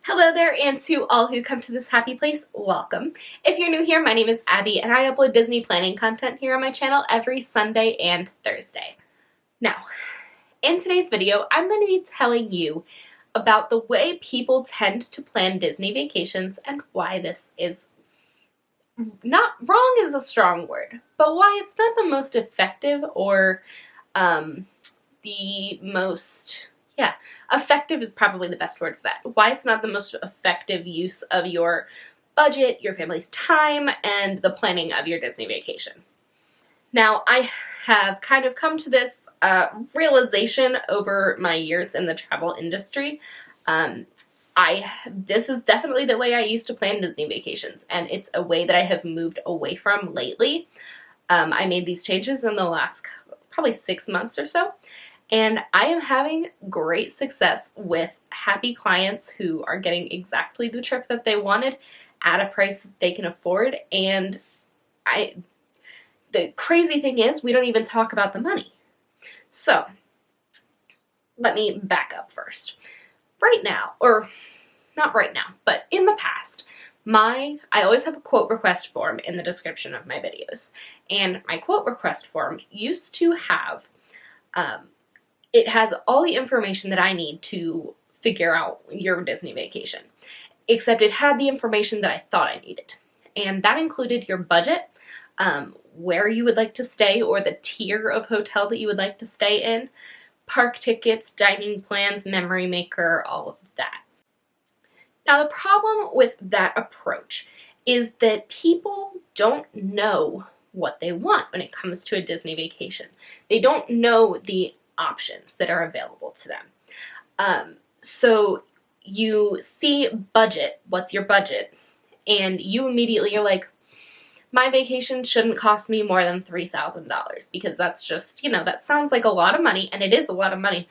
Hello there, and to all who come to this happy place, welcome. If you're new here, my name is Abby, and I upload Disney planning content here on my channel every Sunday and Thursday. Now, in today's video, I'm going to be telling you about the way people tend to plan Disney vacations and why this is not wrong is a strong word, but why it's not the most effective or the most effective is probably the best word for that. Why it's not the most effective use of your budget, your family's time, and the planning of your Disney vacation. Now, I have kind of come to this realization over my years in the travel industry. This is definitely the way I used to plan Disney vacations, and it's a way that I have moved away from lately. I made these changes in the last probably 6 months or so, and I am having great success with happy clients who are getting exactly the trip that they wanted at a price that they can afford. And the crazy thing is, we don't even talk about the money. So let me back up first. Right now, or not right now, but in the past, I always have a quote request form in the description of my videos. And my quote request form used to have it has all the information that I need to figure out your Disney vacation, except it had the information that I thought I needed. And that included your budget, where you would like to stay or the tier of hotel that you would like to stay in, park tickets, dining plans, memory maker, all of that. Now, the problem with that approach is that people don't know what they want when it comes to a Disney vacation. They don't know the options that are available to them. So you see budget, what's your budget? And you immediately are like, my vacation shouldn't cost me more than $3,000 because that's just, that sounds like a lot of money, and it is a lot of money,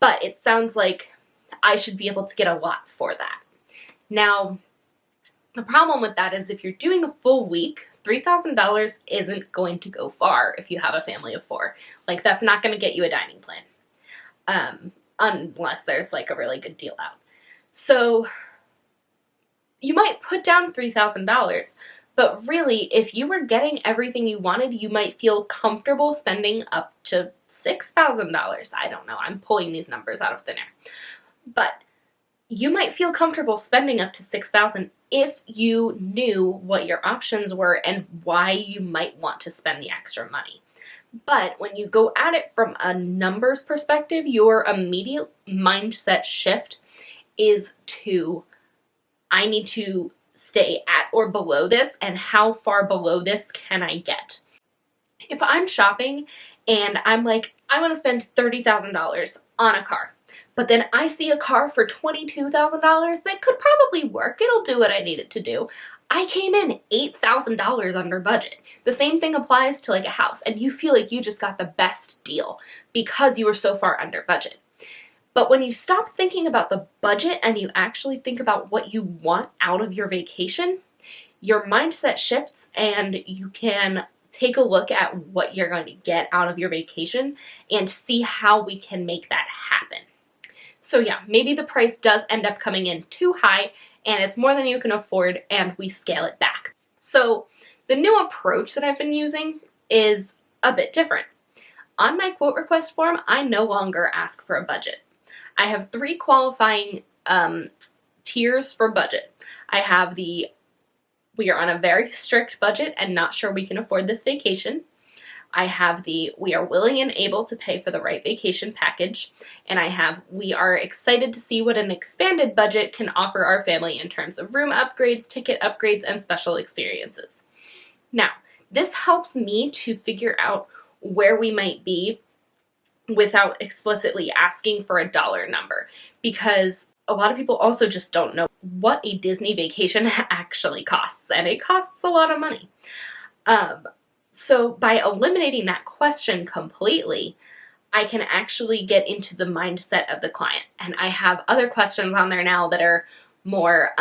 but it sounds like I should be able to get a lot for that. Now, the problem with that is if you're doing a full week, $3,000 isn't going to go far if you have a family of 4. Like, that's not going to get you a dining plan, unless there's like a really good deal out. So you might put down $3,000, but really, if you were getting everything you wanted, you might feel comfortable spending up to $6,000. I don't know. I'm pulling these numbers out of thin air. But you might feel comfortable spending up to $6,000 if you knew what your options were and why you might want to spend the extra money. But when you go at it from a numbers perspective, your immediate mindset shift is to, I need to stay at or below this, and how far below this can I get? If I'm shopping and I'm like, I want to spend $30,000 on a car, but then I see a car for $22,000 that could probably work. It'll do what I need it to do. I came in $8,000 under budget. The same thing applies to like a house, and you feel like you just got the best deal because you were so far under budget. But when you stop thinking about the budget and you actually think about what you want out of your vacation, your mindset shifts and you can take a look at what you're going to get out of your vacation and see how we can make that happen. So yeah, maybe the price does end up coming in too high and it's more than you can afford and we scale it back. So the new approach that I've been using is a bit different. On my quote request form, I no longer ask for a budget. I have 3 qualifying tiers for budget. I have we are on a very strict budget and not sure we can afford this vacation. I have we are willing and able to pay for the right vacation package. And I have, we are excited to see what an expanded budget can offer our family in terms of room upgrades, ticket upgrades, and special experiences. Now, this helps me to figure out where we might be without explicitly asking for a dollar number, because a lot of people also just don't know what a Disney vacation actually costs, and it costs a lot of money. So by eliminating that question completely, I can actually get into the mindset of the client. And I have other questions on there now that are more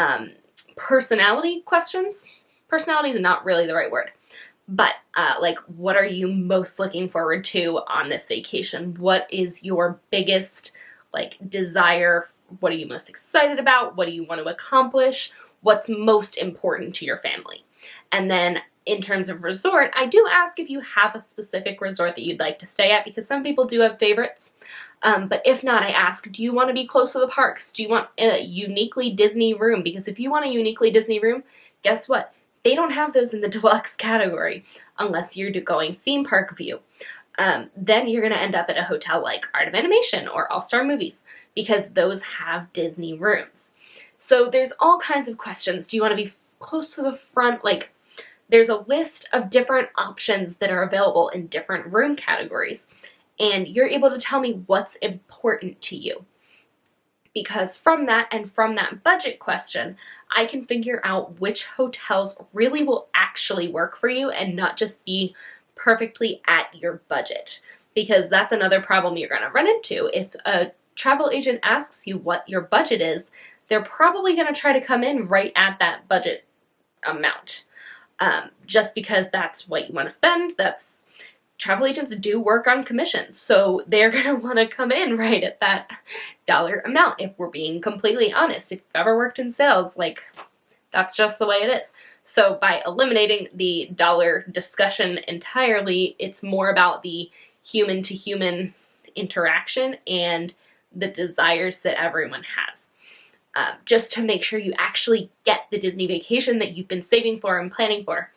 personality questions. Personality is not really the right word. But like, what are you most looking forward to on this vacation? What is your biggest like desire what are you most excited about? What do you want to accomplish? What's most important to your family? And then in terms of resort, I do ask if you have a specific resort that you'd like to stay at, because some people do have favorites. But if not, I ask, do you want to be close to the parks? Do you want a uniquely Disney room? Because if you want a uniquely Disney room, guess what? They don't have those in the deluxe category unless you're going theme park view. Then you're going to end up at a hotel like Art of Animation or All Star Movies, because those have Disney rooms. So there's all kinds of questions. Do you want to be close to the front? Like, there's a list of different options that are available in different room categories, and you're able to tell me what's important to you. Because from that and from that budget question, I can figure out which hotels really will actually work for you and not just be perfectly at your budget. Because that's another problem you're going to run into. If a travel agent asks you what your budget is, they're probably going to try to come in right at that budget amount. Just because that's what you want to spend. Travel agents do work on commissions, so they're going to want to come in right at that dollar amount, if we're being completely honest. If you've ever worked in sales, like, that's just the way it is. So by eliminating the dollar discussion entirely, it's more about the human-to-human interaction and the desires that everyone has. Just to make sure you actually get the Disney vacation that you've been saving for and planning for.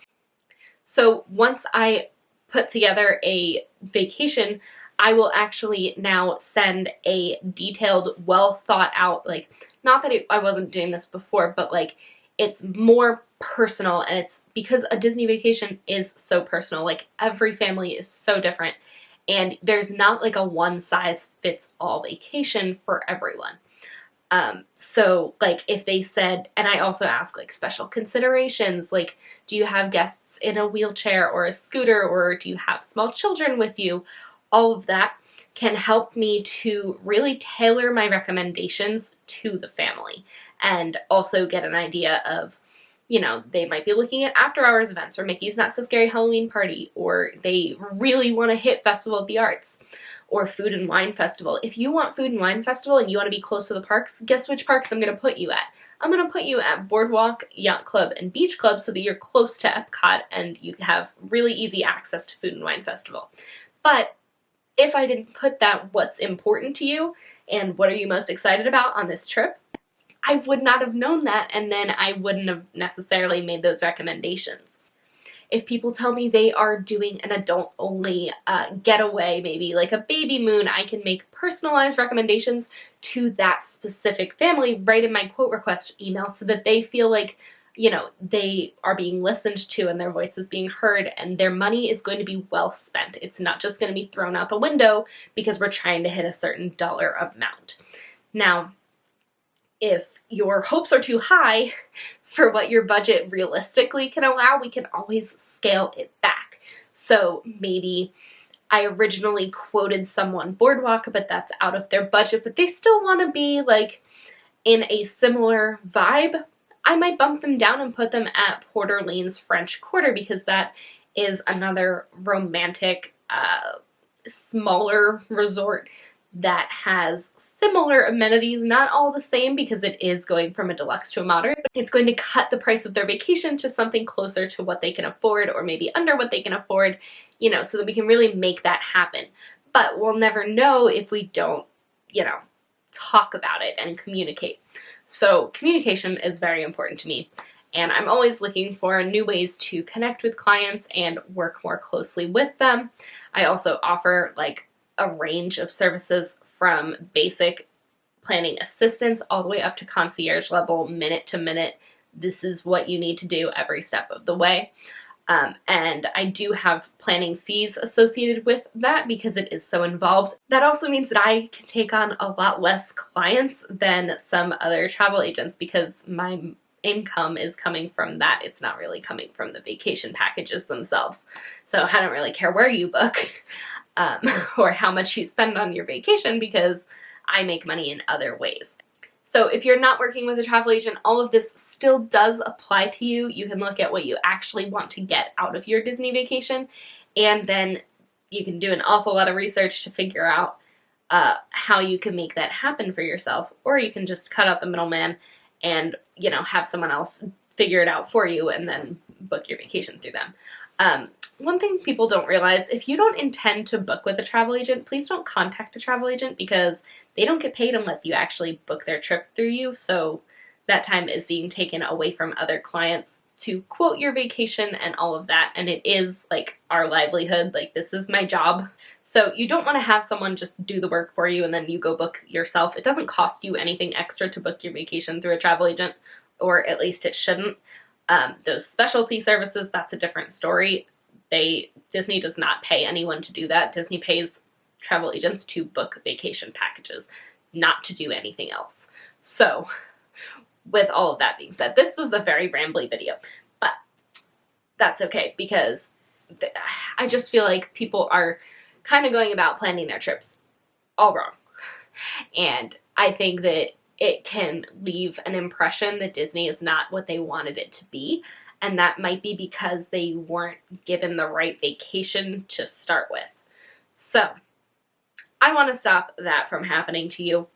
So once I put together a vacation, I will actually now send a detailed, well thought out, like, not that I wasn't doing this before, but like, it's more personal, and it's because a Disney vacation is so personal. Like, every family is so different, and there's not like a one size fits all vacation for everyone. So like, if they said, and I also ask like special considerations, like, do you have guests in a wheelchair or a scooter, or do you have small children with you? All of that can help me to really tailor my recommendations to the family, and also get an idea of, you know, they might be looking at after hours events, or Mickey's Not So Scary Halloween Party, or they really want to hit Festival of the Arts, or Food and Wine Festival. If you want Food and Wine Festival and you want to be close to the parks, guess which parks I'm going to put you at? I'm going to put you at Boardwalk, Yacht Club, and Beach Club, so that you're close to Epcot and you have really easy access to Food and Wine Festival. But if I didn't put that what's important to you and what are you most excited about on this trip, I would not have known that, and then I wouldn't have necessarily made those recommendations. If people tell me they are doing an adult-only getaway, maybe like a baby moon, I can make personalized recommendations to that specific family right in my quote request email, so that they feel like, you know, they are being listened to and their voice is being heard, and their money is going to be well spent. It's not just going to be thrown out the window because we're trying to hit a certain dollar amount. Now, if your hopes are too high for what your budget realistically can allow, we can always scale it back. So maybe I originally quoted someone Boardwalk, but that's out of their budget, but they still want to be like in a similar vibe. I might bump them down and put them at Port Orleans French Quarter, because that is another romantic, smaller resort that has similar amenities, not all the same, because it is going from a deluxe to a moderate, but it's going to cut the price of their vacation to something closer to what they can afford, or maybe under what they can afford, you know, so that we can really make that happen. But we'll never know if we don't, you know, talk about it and communicate. So communication is very important to me, and I'm always looking for new ways to connect with clients and work more closely with them. I also offer like a range of services from basic planning assistance all the way up to concierge level, minute to minute. This is what you need to do every step of the way. And I do have planning fees associated with that because it is so involved. That also means that I can take on a lot less clients than some other travel agents, because my income is coming from that. It's not really coming from the vacation packages themselves. So I don't really care where you book or how much you spend on your vacation, because I make money in other ways. So if you're not working with a travel agent, all of this still does apply to you. You can look at what you actually want to get out of your Disney vacation, and then you can do an awful lot of research to figure out how you can make that happen for yourself, or you can just cut out the middleman and, you know, have someone else figure it out for you and then book your vacation through them. One thing people don't realize, if you don't intend to book with a travel agent, please don't contact a travel agent because they don't get paid unless you actually book their trip through you. So that time is being taken away from other clients to quote your vacation and all of that. And it is like our livelihood. Like, this is my job. So you don't want to have someone just do the work for you and then you go book yourself. It doesn't cost you anything extra to book your vacation through a travel agent, or at least it shouldn't. Those specialty services, that's a different story. Disney does not pay anyone to do that. Disney pays travel agents to book vacation packages, not to do anything else. So with all of that being said, this was a very rambly video, but that's okay because I just feel like people are kind of going about planning their trips all wrong. And I think that it can leave an impression that Disney is not what they wanted it to be. And that might be because they weren't given the right vacation to start with. So I want to stop that from happening to you.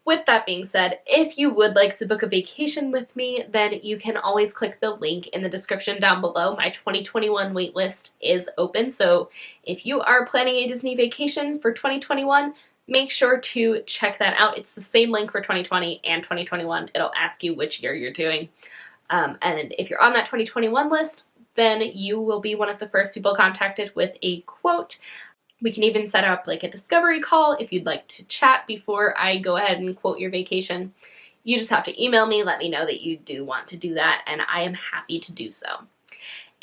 With that being said, if you would like to book a vacation with me, then you can always click the link in the description down below. My 2021 waitlist is open, so if you are planning a Disney vacation for 2021, make sure to check that out. It's the same link for 2020 and 2021. It'll ask you which year you're doing. And if you're on that 2021 list, then you will be one of the first people contacted with a quote. We can even set up like a discovery call if you'd like to chat before I go ahead and quote your vacation. You just have to email me, let me know that you do want to do that, and I am happy to do so.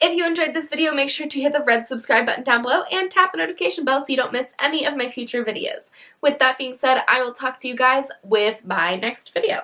If you enjoyed this video, make sure to hit the red subscribe button down below and tap the notification bell so you don't miss any of my future videos. With that being said, I will talk to you guys with my next video.